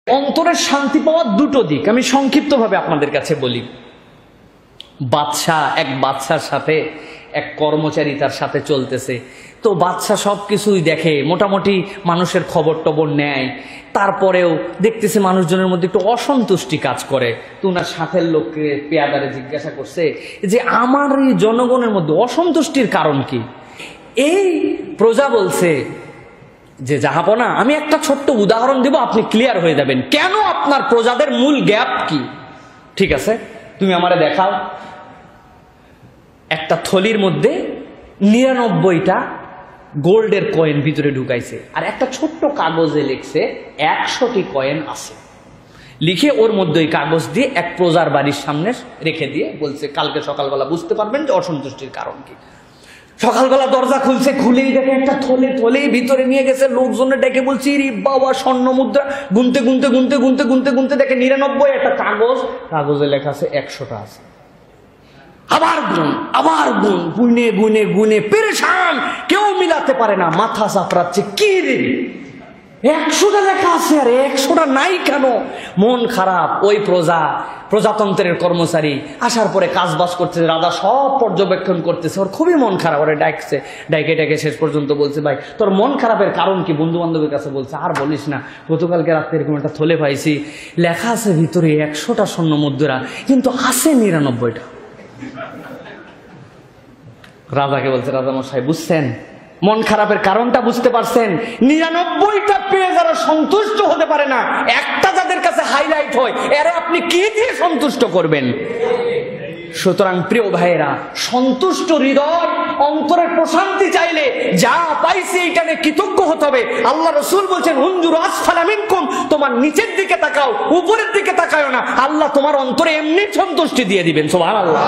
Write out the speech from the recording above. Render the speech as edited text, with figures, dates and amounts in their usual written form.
অন্তরের শান্তি পাওয়ার দুটো দিক আমি সংক্ষিপ্তভাবে আপনাদের কাছে বলি। এক বাদশার সাথে এক কর্মচারী তার সাথে চলতেছে, তো বাদশা সব কিছুই দেখে, মোটামুটি মানুষের খবর টবর নেয়, তারপরেও দেখতেছে মানুষজনের মধ্যে একটু অসন্তুষ্টি কাজ করে। তো ওনার সাথের লোককে পেয়াদারে জিজ্ঞাসা করছে যে আমার এই জনগণের মধ্যে অসন্তুষ্টির কারণ কি? এই প্রজা বলছে যে জাহাপনা, আমি একটা ছোট্ট উদাহরণ দেব, আপনি ক্লিয়ার হয়ে যাবেন কেন আপনার প্রজাদের মূল গ্যাপ কি। ঠিক আছে, তুমি আমারে দেখাও। একটা থলির মধ্যে 99টা গোল্ডের কয়েন ভিতরে ঢুকাইছে, আর একটা ছোট্ট কাগজে লিখছে 100টি কয়েন আছে। লিখে ওর মধ্যে ওই কাগজ দিয়ে এক প্রজার বাড়ির সামনে রেখে দিয়ে বলছে কালকে সকালবেলা বুঝতে পারবেন যে অসন্তুষ্টির কারণ কি। সকালবেলা দরজা খুলছে, খুলেই দেখে একটা থলেই ভিতরে নিয়ে গেছে। লোকজনের ডেকে বলছি রে বাবা, স্বর্ণ মুদ্রা। গুনতে গুনতে গুনতে গুনতে গুনতে গুনতে দেখে 99, একটা কাগজে লেখা আছে 100টা আছে। আবার গুন, গুনে গুনে গুনে পেরেশান, কেউ মিলাতে পারে না, মাথা চাপড়াচ্ছে। কি রে, 100টা লেখা আছে আর 100টা নাই কেন? মন খারাপ। ওই প্রজাতন্ত্রের কর্মচারী আসার পরে কাজবাজ করতেছে, রাজা সব পর্যবেক্ষণ করতেছে, ওর খুবই মন খারাপ। ওরা ডাইকে শেষ পর্যন্ত বলছে ভাই তোর মন খারাপের কারণ কি? বন্ধু বান্ধবের কাছে বলছে আর বলিস না, গতকালকে রাত্রে এরকম একটা থলে পাইছি, লেখা আছে ভিতরে 100টা স্বর্ণ মুদ্রা, কিন্তু আছে 99টা। রাজাকে বলছে রাজা মশাই বুঝছেন, মন খারাপের কারণটা বুঝতে পারছেন? 99টা পেয়ে যারা সন্তুষ্ট হতে পারে না, একটা যাদের কাছে হাইলাইট হয়, এরা আপনি কি দিয়ে সন্তুষ্ট করবেন? সুতরাং প্রিয় ভাইয়েরা, সন্তুষ্ট হৃদয়, অন্তরের প্রশান্তি চাইলে যা পাইছে এইটা নিয়ে কৃতজ্ঞ হতে হবে। আল্লাহ রাসূল বলছেন উনজুরু আসফালা মিনকুম, তোমার নিচের দিকে তাকাও, উপরের দিকে তাকাও না, আল্লাহ তোমার অন্তরে এমনি সন্তুষ্টি দিয়ে দিবেন। সুবহানাল্লাহ।